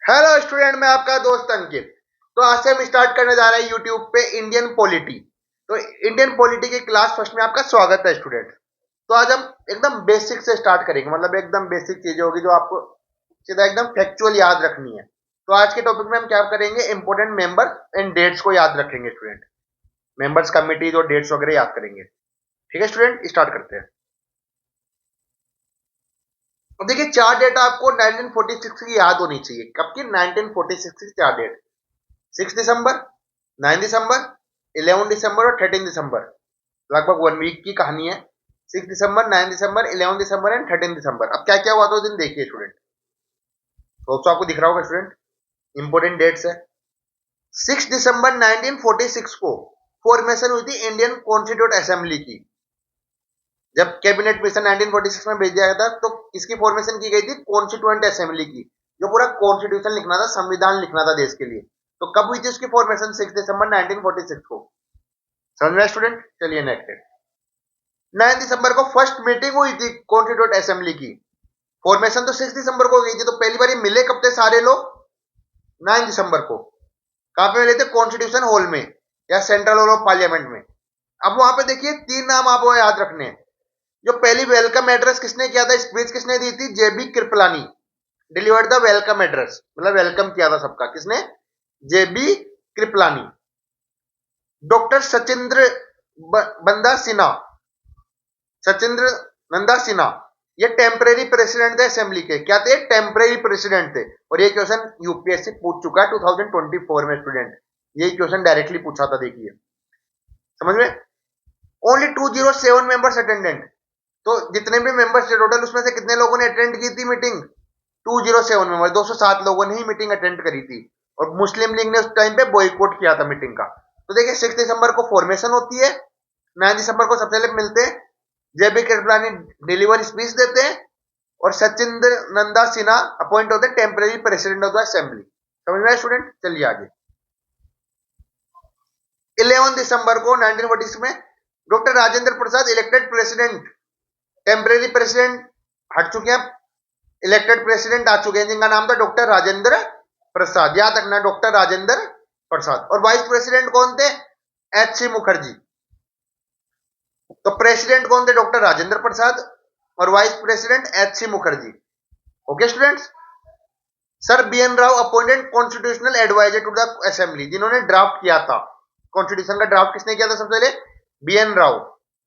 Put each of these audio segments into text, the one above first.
Hello student, मैं आपका दोस्त अंकित। तो आज से हम स्टार्ट करने जा रहे हैं यूट्यूब पे इंडियन पॉलिटी। तो इंडियन पॉलिटी की क्लास फर्स्ट में आपका स्वागत है स्टूडेंट। तो आज हम एकदम बेसिक से स्टार्ट करेंगे, मतलब एकदम बेसिक चीजें होगी जो आपको सीधा एकदम फैक्चुअल याद रखनी है। तो आज के टॉपिक में हम क्या करेंगे, इंपोर्टेंट मेंबर एंड डेट्स को याद रखेंगे स्टूडेंट। मेंबर्स कमिटीज और डेट्स वगैरह याद करेंगे। ठीक है स्टूडेंट, स्टार्ट करते हैं। अब देखिए, चार डेट आपको 1946 की याद होनी चाहिए। कब की? 1946 की चार डेट। 6 दिसंबर, 9 दिसंबर, 11 दिसंबर और 13 दिसंबर। लगभग 1 वीक की कहानी है। 6 दिसंबर, 9 दिसंबर, 11 दिसंबर एंड 13 दिसंबर। अब क्या क्या हुआ था उस दिन, देखिए स्टूडेंट। तो आपको दिख रहा होगा स्टूडेंट, इंपोर्टेंट डेट्स है। 6 दिसंबर 1946 को फॉर्मेशन हुई थी इंडियन कॉन्स्टिट्यूट असेंबली की। जब कैबिनेट मिशन 1946 में भेज दिया गया था, तो किसकी फॉर्मेशन की गई थी? कॉन्स्टिट्यूएंट असेंबली की, जो पूरा कॉन्स्टिट्यूशन लिखना था, संविधान लिखना था देश के लिए। तो कब हुई थी उसकी फॉर्मेशन? 6 दिसंबर 1946 को। समझ में स्टूडेंट? चलिए नेक्स्ट। 9 दिसंबर को फर्स्ट मीटिंग हुई थी कॉन्स्टिट्यूट असेंबली की। फॉर्मेशन तो 6 दिसंबर को गई थी, तो पहली बार ये मिले कब थे सारे लोग? 9 दिसंबर को। कहां पे मिले थे? कॉन्स्टिट्यूशन हॉल में या सेंट्रल हॉल ऑफ पार्लियामेंट में। अब वहां पे देखिए, तीन नाम आपको याद रखने हैं। जो पहली वेलकम एड्रेस किसने किया था, स्पीच किसने दी थी? J B Kripalani delivered the welcome address, मतलब वेलकम किया था सबका। किसने? जेबी कृपलानी। डॉक्टर सचिंद्र बंदा सिन्हा, सचिंद्र नंदा सिन्हा, ये टेम्परेरी प्रेसिडेंट थे असेंबली के। क्या थे? टेम्परेरी प्रेसिडेंट थे। और ये क्वेश्चन यूपीएससी पूछ चुका है 2024 में स्टूडेंट। ये क्वेश्चन डायरेक्टली पूछा था, देखिए। समझ में? Only 207 members attendant. तो जितने भी मेंबर्स थे टोटल, उसमें से कितने लोगों ने अटेंड की थी मीटिंग? 207 मेंबर, 207 लोगों ने ही मीटिंग अटेंड करी थी। और मुस्लिम लीग ने उस टाइम पे बॉयकॉट किया था मीटिंग का। तो देखिए, 6 दिसंबर को फॉर्मेशन होती है, 9 दिसंबर को सबसे पहले मिलते हैं, जेबी कृपलानी डिलीवर स्पीच देते हैं, और सचिंद्र नंदा सिन्हा अपॉइंट होते हैं temporary president of the assembly. समझ में स्टूडेंट? चलिए आगे। 11 दिसंबर को 1946 में डॉक्टर राजेंद्र प्रसाद इलेक्टेड प्रेसिडेंट। टेम्परेरी प्रेसिडेंट हट चुके हैं, इलेक्टेड प्रेसिडेंट आ चुके हैं, जिनका नाम था डॉक्टर राजेंद्र प्रसाद। याद रखना, डॉक्टर राजेंद्र प्रसाद। और वाइस प्रेसिडेंट कौन थे? H C Mukherjee. तो प्रेसिडेंट कौन थे? डॉक्टर राजेंद्र प्रसाद, और vice president H C Mukherjee. Okay students. Sir B N Rau appointed constitutional adviser to the assembly, जिन्होंने ड्राफ्ट किया था कॉन्स्टिट्यूशन का। ड्राफ्ट किसने किया था सबसे पहले? बी एन राव,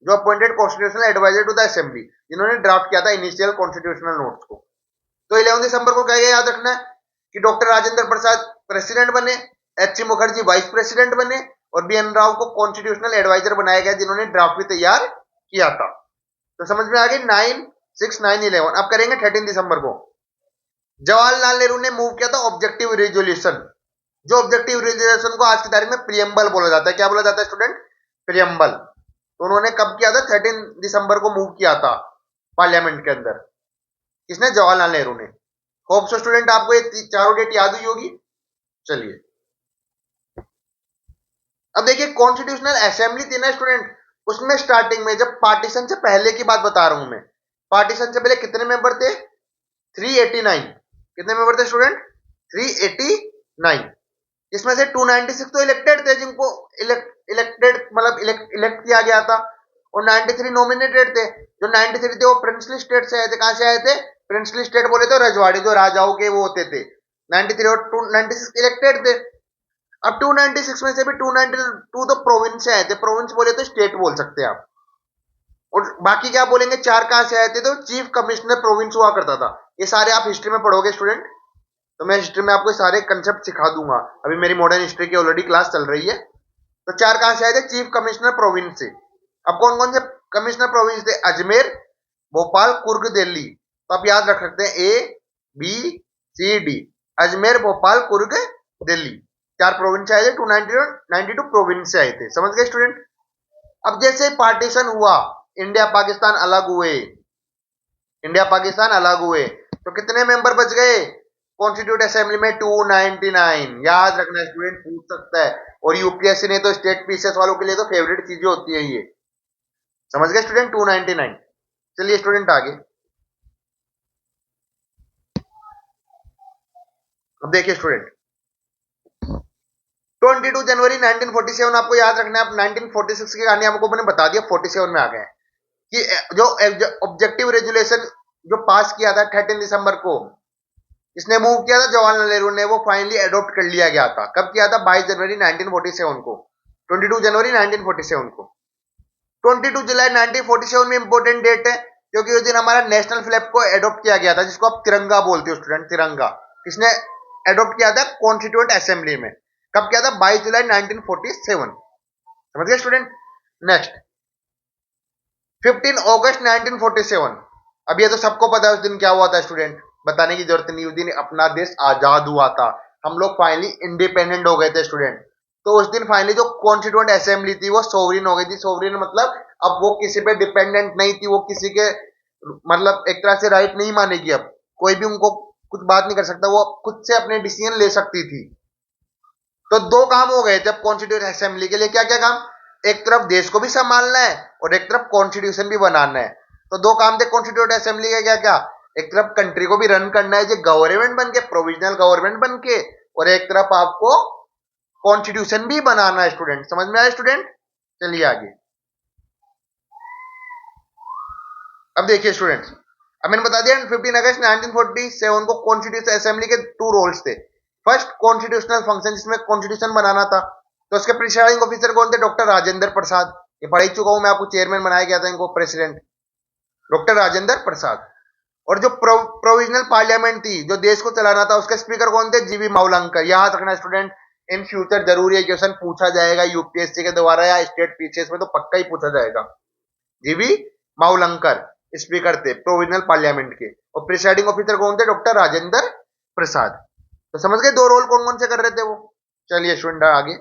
जो appointed constitutional adviser to the assembly, जिन्होंने ड्राफ्ट किया था इनिशियल कॉन्स्टिट्यूशनल नोट्स को। तो 11 दिसंबर को क्या याद रखना है कि डॉक्टर राजेंद्र प्रसाद प्रेसिडेंट बने, H C Mukherjee vice president बने, और बी एन राव को कॉन्स्टिट्यूशनल एडवाइजर बनाया गया, जिन्होंने ड्राफ्ट भी तैयार किया था। तो समझ में आ गई? 9, 6, 9, 11। अब करेंगे 13 दिसंबर को। जवाहरलाल नेहरू ने मूव किया था ऑब्जेक्टिव रिजोल्यूशन। जो ऑब्जेक्टिव रिजोल्यूशन को आज की तारीख में प्रियम्बल बोला जाता है। क्या बोला जाता है स्टूडेंट? प्रियम्बल। तो उन्होंने कब किया था? 13 दिसंबर को मूव किया था पार्लियामेंट के अंदर। किसने? जवाहरलाल नेहरू ने। होप सो स्टूडेंट आपको ये चारों डेट याद हुई होगी। चलिए, अब देखिए, कॉन्स्टिट्यूशनल असेंबली थी ना स्टूडेंट, उसमें स्टार्टिंग में, जब पार्टीशन से पहले की बात बता रहा हूं मैं, पार्टीशन से पहले कितने मेंबर थे? 389। कितने मेंबर थे स्टूडेंट? 389। इसमें से 296 तो इलेक्टेड थे, जिनको इलेक्टेड मतलब इलेक्ट किया गया था, और 93 नॉमिनेटेड थे। जो 93 थे वो प्रिंसली स्टेट से आए थे। कहां से आए थे? प्रिंसली स्टेट बोले तो रजवाड़ी, जो राजाओं के वो होते थे। 93 और 296 इलेक्टेड थे। अब 296 में से भी 292 तो प्रोविंस से आए थे। प्रोविंस बोले तो स्टेट बोल सकते हैं आप। और बाकी क्या बोलेंगे, चार कहां से आए थे? तो चीफ कमिश्नर प्रोविंस हुआ करता था। ये सारे आप हिस्ट्री में पढ़ोगे स्टूडेंट। तो मैं हिस्ट्री में आपको सारे कंसेप्ट सिखा दूंगा। अभी मेरी मॉडर्न हिस्ट्री की ऑलरेडी क्लास चल रही है। तो चार कहां से आए थे? चीफ कमिश्नर प्रोविंस से। अब कौन कौन से कमिश्नर प्रोविंस थे? अजमेर, भोपाल, कुर्ग, दिल्ली। तो आप याद रख सकते हैं, A B C D. Ajmer, Bhopal, Coorg, Delhi. चार प्रोविंस आए थे। 292 प्रोविंस से आए थे। समझ गए स्टूडेंट? अब जैसे पार्टीशन हुआ, इंडिया पाकिस्तान अलग हुए, इंडिया पाकिस्तान अलग हुए, तो कितने मेंबर बच गए कॉन्स्टिट्यूट असेंबली में? 299। याद रखना स्टूडेंट, पूछ सकता है। और यूपीएससी ने तो स्टेट पीसीएस वालों के लिए तो फेवरेट चीजें होती है ये। समझ गए स्टूडेंट? 299। चलिए स्टूडेंट आगे। अब देखिए स्टूडेंट, 22 जनवरी 1947 आपको याद रखना है। अब 1946 की कहानी आपको मैंने बता दिया, 47 में आ गए कि जो ऑब्जेक्टिव रेजुलेशन जो पास किया था 13 दिसंबर को, इसने मूव किया था जवाहरलाल नेहरू ने, वो फाइनली अडॉप्ट कर लिया गया था। कब किया था? 22 जनवरी 1947 को, 22 जनवरी 1947 को। 22 जुलाई 1947 में इंपॉर्टेंट डेट है क्योंकि उस दिन हमारा नेशनल फ्लैग को अडॉप्ट किया गया था, जिसको आप तिरंगा बोलते हो स्टूडेंट, तिरंगा। किसने अडॉप्ट किया था? कॉन्स्टिट्यूएंट असेंबली में। कब किया था? 22 जुलाई 1947। समझ गए स्टूडेंट? नेक्स्ट, 15 अगस्त 1947। अब ये तो सबको पता है उस दिन क्या हुआ था स्टूडेंट, बताने की जरूरत नहीं। उस दिन अपना देश आजाद हुआ था, हम लोग फाइनली इंडिपेंडेंट हो गए थे स्टूडेंट। तो उस दिन फाइनली जो कॉन्स्टिट्यूएंट असेंबली थी वो सोवरिन हो गई थी। सोवरिन मतलब अब वो किसी पे डिपेंडेंट नहीं थी, वो किसी के मतलब एक तरह से राइट नहीं मानेगी। अब कोई भी उनको कुछ बात नहीं कर सकता, वो खुद से अपने डिसीजन ले सकती थी। तो दो काम हो गए थे अब कॉन्स्टिट्यूएंट असेंबली के लिए। क्या क्या काम? एक तरफ देश को भी संभालना है और एक तरफ कॉन्स्टिट्यूशन भी बनाना है। तो दो काम थे कॉन्स्टिट्यूएंट असेंबली के। क्या क्या? एक तरफ कंट्री को भी रन करना है जो गवर्नमेंट बन के, प्रोविजनल गवर्नमेंट बन के, और एक तरफ आपको कॉन्स्टिट्यूशन भी बनाना है स्टूडेंट। समझ में आया स्टूडेंट? चलिए आगे। अब देखिए स्टूडेंट्स, अब मैंने बता दिया 15 अगस्त 1947 को कॉन्स्टिट्यूशन असेंबली के टू रोल्स थे। फर्स्ट, कॉन्स्टिट्यूशनल फंक्शन, जिसमें कॉन्स्टिट्यूशन बनाना था। तो उसके प्रिसाइडिंग ऑफिसर कौन थे? डॉक्टर राजेंद्र प्रसाद। ये पढ़ ही चुका हूं मैं आपको, चेयरमैन बनाया गया था इनको, प्रेसिडेंट डॉक्टर राजेंद्र प्रसाद। और जो प्रोविजनल पार्लियामेंट थी, जो देश को चलाना था, उसके स्पीकर कौन थे? जीवी मावलंकर। याद रखना स्टूडेंट, इन फ्यूचर जरूर ये क्वेश्चन पूछा जाएगा यूपीएससी के द्वारा या स्टेट पीसीएस में, तो पक्का ही पूछा जाएगा। जीवी मावलंकर स्पीकर थे प्रोविजनल पार्लियामेंट के, और प्रिसाइडिंग ऑफिसर कौन थे? डॉक्टर राजेंद्र प्रसाद। तो समझ गए दो रोल कौन कौन से कर रहे थे वो। चलिए स्टूडेंट आगे।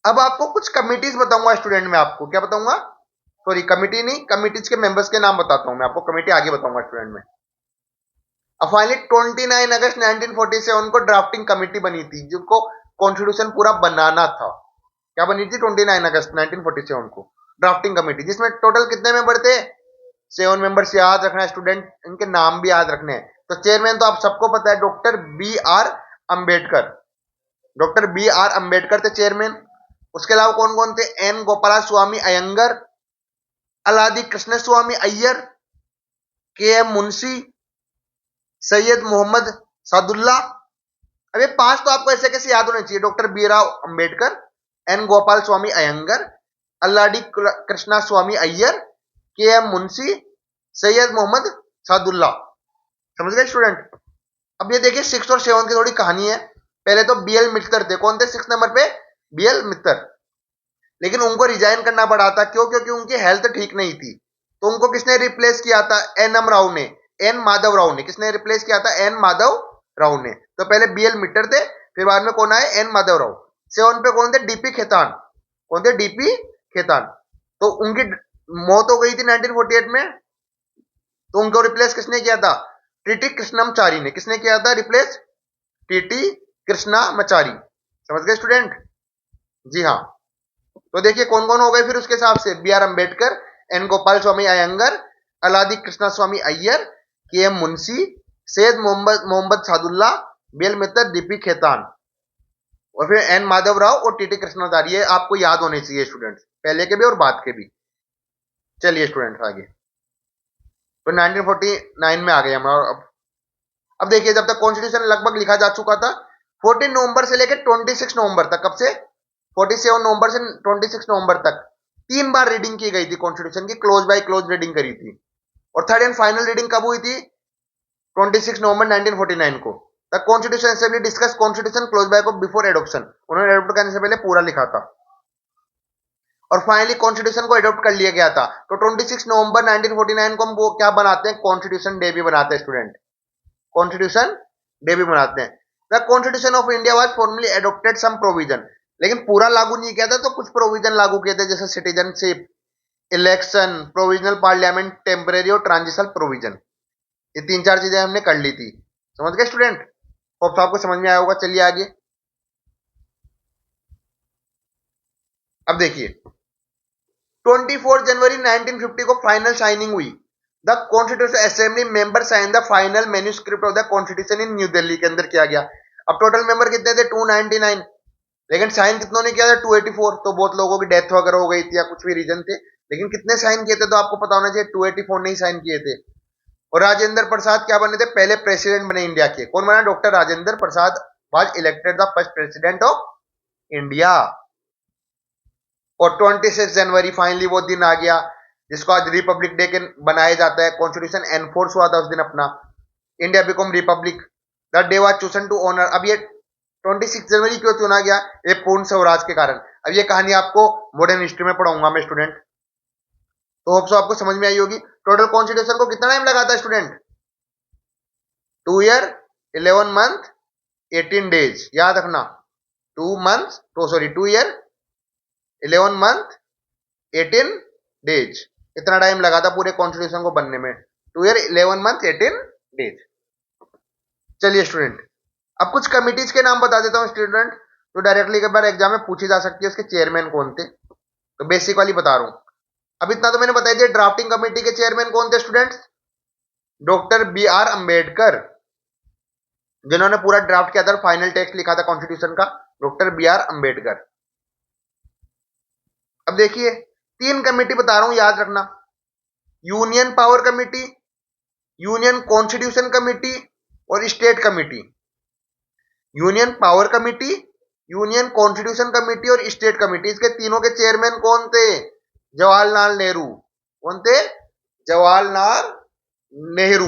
अब आपको कुछ कमिटीज बताऊंगा स्टूडेंट, में आपको क्या बताऊंगा? सॉरी, कमिटी नहीं, कमिटीज के मेंबर्स के नाम बताता हूं मैं आपको, कमिटी आगे बताऊंगा स्टूडेंट में। अब फाइनली 29 अगस्त 1947 को ड्राफ्टिंग कमिटी बनी थी, जिनको कॉन्स्टिट्यूशन पूरा बनाना था। क्या बनी थी? 29 अगस्त 1947 को ड्राफ्टिंग कमिटी, जिसमें टोटल कितने मेंबर थे? 7 मेंबर्स। याद रखना है स्टूडेंट, इनके नाम भी याद रखने हैं। तो चेयरमैन तो आप सबको पता है, doctor B R Ambedkar. Doctor B R Ambedkar थे चेयरमैन। उसके अलावा कौन कौन थे? N Gopalaswami Ayyangar, Alladi Krishnaswami Iyer, K M Munshi, Syed Mohammad Saadulla. अब ये पांच तो आपको ऐसे कैसे याद होने चाहिए? Doctor B Rao Ambedkar, N Gopal Swami Ayyangar, Alladi Krishna Swami Iyer, K M Munshi, Syed Mohammad Saadulla. समझ गए स्टूडेंट? अब ये देखिए 6 और 7 की थोड़ी कहानी है। पहले तो बीएल मित्तर थे। कौन थे 6 नंबर पे? बीएल मित्तर। लेकिन उनको रिजाइन करना पड़ा था। क्यों? क्योंकि उनकी हेल्थ ठीक नहीं थी। तो उनको किसने रिप्लेस किया था? एन एम राव ने, एन माधव राव ने। किसने रिप्लेस किया था? एन माधव राव ने। तो पहले बीएल मित्तर थे, फिर बाद में कौन आए? एन माधव राव। 7 पे कौन थे? डीपी खेतान। कौन थे? डीपी खेतान। तो उनकी मौत हो गई थी 1948 में। तो उनको रिप्लेस किसने किया था? टीटी कृष्णमचारी ने। किसने किया था रिप्लेस? टीटी कृष्णामचारी। समझ गए स्टूडेंट? जी हाँ। तो देखिए कौन कौन हो गए फिर उसके हिसाब से: B R Ambedkar, N Gopal Swami Ayyangar, Alladi Krishna Swami Iyer, K M Munshi, Syed Mohammad Mohammad Saadulla, B L Mitter, D P Khaitan, और फिर एन माधव राव और टीटी कृष्णमचारी। ये आपको याद होने चाहिए स्टूडेंट्स, पहले के भी और बाद के भी। चलिए स्टूडेंट्स आगे। तो 1949 में आ गए हम। अब देखिए, जब तक कॉन्स्टिट्यूशन लगभग लिखा जा चुका था, 14 नवंबर से लेकर 26 नवंबर तक, कब से? 47 नवंबर से 26 नवंबर तक 3 बार रीडिंग की गई थी कॉन्स्टिट्यूशन की, क्लोज बाय क्लोज रीडिंग करी थी। और थर्ड एंड फाइनल रीडिंग कब हुई थी? 26 नवंबर 1949 को। The constitution assembly discuss constitution close by को बिफोर एडॉप्शन। उन्होंने एडॉप्ट करने से पहले पूरा लिखा था, और फाइनली कॉन्स्टिट्यूशन को एडॉप्ट कर लिया गया था। तो 26 नवंबर 1949 को हम वो क्या बनाते हैं? कॉन्स्टिट्यूशन डे भी बनाते हैं स्टूडेंट। कॉन्स्टिट्यूशन डे भी बनाते हैं। The constitution of India was formally adopted some provision. लेकिन पूरा लागू नहीं किया था, तो कुछ प्रोविजन लागू किए थे, जैसे citizenship, election, provisional parliament, temporary और ट्रांजिशनल प्रोविजन। ये 3-4 चीजें हमने कर ली थी। समझ गए स्टूडेंट? होप आपको समझ में आया होगा। चलिए आगे। अब देखिए 24 जनवरी 1950 को फाइनल साइनिंग हुई the constitution assembly member sign the final manuscript of the constitution in New Delhi के अंदर किया गया। अब टोटल मेंबर कितने थे 299, लेकिन साइन कितनों ने किया था 284, तो बहुत लोगों की डेथ वगैरह हो गई थी या कुछ भी रीजन थे, लेकिन कितने साइन किए थे तो आपको पता होना चाहिए 284 ने ही साइन किए थे। और राजेंद्र प्रसाद क्या बने थे, पहले प्रेसिडेंट बने इंडिया के। कौन बना, doctor Rajendra Prasad was elected the first president of India. और 26 जनवरी फाइनली वो दिन आ गया जिसको आज रिपब्लिक डे के बनाया जाता है। कॉन्स्टिट्यूशन एनफोर्स हुआ था उस दिन अपना, India become republic. The day was chosen to honour. अब ये 26 जनवरी क्यों चुना गया, ये पूर्ण स्वराज के कारण। अब ये कहानी आपको मॉडर्न हिस्ट्री में पढ़ाऊंगा मैं स्टूडेंट, तो होप सो आपको समझ में आई होगी। टोटल कॉन्स्टिट्यूशन को कितना टाइम लगा था स्टूडेंट, 2 ईयर 11 मंथ 18 डेज, याद रखना। 2 ईयर 11 मंथ 18 डेज, इतना टाइम लगा था पूरे कॉन्स्टिट्यूशन को बनने में, 2 ईयर 11 मंथ 18 डेज। चलिए स्टूडेंट, अब कुछ कमिटीज के नाम बता देता हूं स्टूडेंट, जो डायरेक्टली एक बार एग्जाम में पूछी जा सकती है, उसके चेयरमैन कौन थे। तो बेसिक वाली बता रहा हूं। अब इतना तो मैंने बता दिया, ड्राफ्टिंग कमेटी के चेयरमैन कौन थे students, doctor B R Ambedkar, जिन्होंने पूरा ड्राफ्ट किया था, फाइनल टेक्स्ट लिखा था कॉन्स्टिट्यूशन का, डॉक्टर बी आर अंबेडकर। अब देखिए 3 कमेटी बता रहा हूं, याद रखना, union power committee, union constitution committee और state committee. Union power committee, union constitution committee और स्टेट कमेटी, इसके तीनों के चेयरमैन कौन थे, जवाहरलाल नेहरू। कौन थे, जवाहरलाल नेहरू।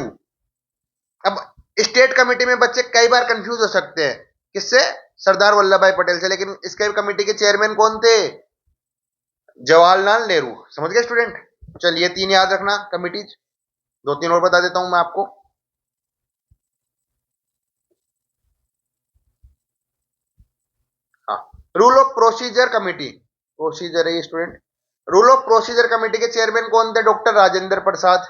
अब स्टेट कमेटी में बच्चे कई बार कंफ्यूज हो सकते हैं, किससे, सरदार वल्लभ भाई पटेल से, लेकिन इसके कमेटी के चेयरमैन कौन थे, जवाहरलाल नेहरू। समझ गए स्टूडेंट। चलिए 3 याद रखना कमिटीज, 2-3 और बता देता हूं मैं आपको। हाँ, rule of procedure committee, procedure है ये student. Rule of procedure committee के चेयरमैन कौन थे, डॉक्टर राजेंद्र प्रसाद।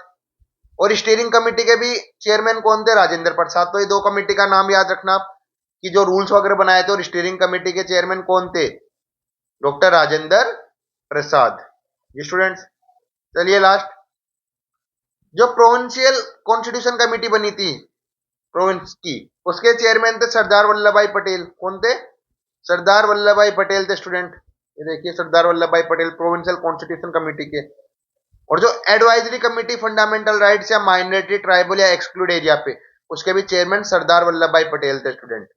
और स्टीयरिंग कमेटी के भी चेयरमैन कौन थे, राजेंद्र प्रसाद। तो ये 2 कमेटी का नाम याद रखना आप, कि जो रूल्स वगैरह बनाए थे, और स्टीयरिंग कमेटी के चेयरमैन कौन थे, डॉक्टर राजेंद्र प्रसाद। ये स्टूडेंट्स, चलिए लास्ट, जो प्रोविंशियल कॉन्स्टिट्यूशन कमेटी बनी थी प्रोविंस की, उसके चेयरमैन थे सरदार वल्लभ भाई पटेल। कौन थे, सरदार वल्लभ भाई पटेल थे स्टूडेंट। ये देखिए सरदार वल्लभ भाई पटेल, प्रोविंशियल कॉन्स्टिट्यूशन कमेटी के। और जो एडवाइजरी कमेटी फंडामेंटल राइट्स या माइनॉरिटी, ट्राइबल या एक्सक्लूड एरिया पे, उसके भी चेयरमैन सरदार वल्लभ भाई पटेल थे स्टूडेंट।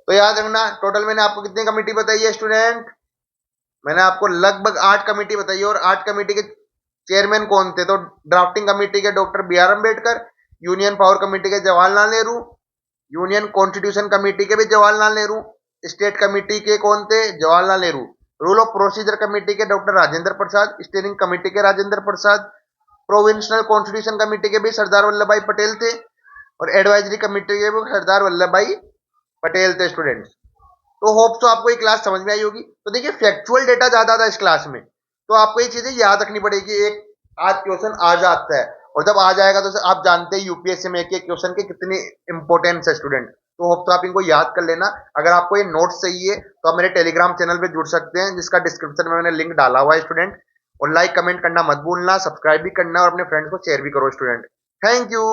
तो याद रखना, टोटल मैंने आपको कितनी कमेटी बताई है स्टूडेंट, मैंने आपको लगभग 8 कमेटी बताई है। और 8 कमेटी के चेयरमैन कौन थे, तो ड्राफ्टिंग कमेटी के doctor B R Ambedkar, union power committee के Jawaharlal Nehru, union constitution committee के भी जवाहरलाल नेहरू, स्टेट कमेटी के कौन थे, Jawaharlal Nehru, rule of procedure committee के doctor Rajendra Prasad, steering committee के Rajendra Prasad, provincial constitution committee के भी सरदार वल्लभ भाई पटेल थे, और एडवाइजरी कमेटी के भी सरदार वल्लभ भाई पटेल थे स्टूडेंट्स। तो होप तो आपको ये क्लास समझ में आई होगी। तो देखिए फैक्चुअल डेटा ज्यादा था इस क्लास में, तो आपको ये चीजें याद रखनी पड़ेगी। एक आज क्वेश्चन आ जाता है, और जब आ जाएगा तो आप जानते हैं यूपीएससी में एक क्वेश्चन के कितनी इंपॉर्टेंस है स्टूडेंट। तो होप तो आप इनको याद कर लेना। अगर आपको ये नोट्स चाहिए तो आप मेरे टेलीग्राम चैनल पे जुड़ सकते हैं, जिसका डिस्क्रिप्शन में मैंने लिंक डाला हुआ है स्टूडेंट। और लाइक कमेंट करना मत भूलना, सब्सक्राइब भी करना और अपने फ्रेंड्स को शेयर भी करो स्टूडेंट। Thank you.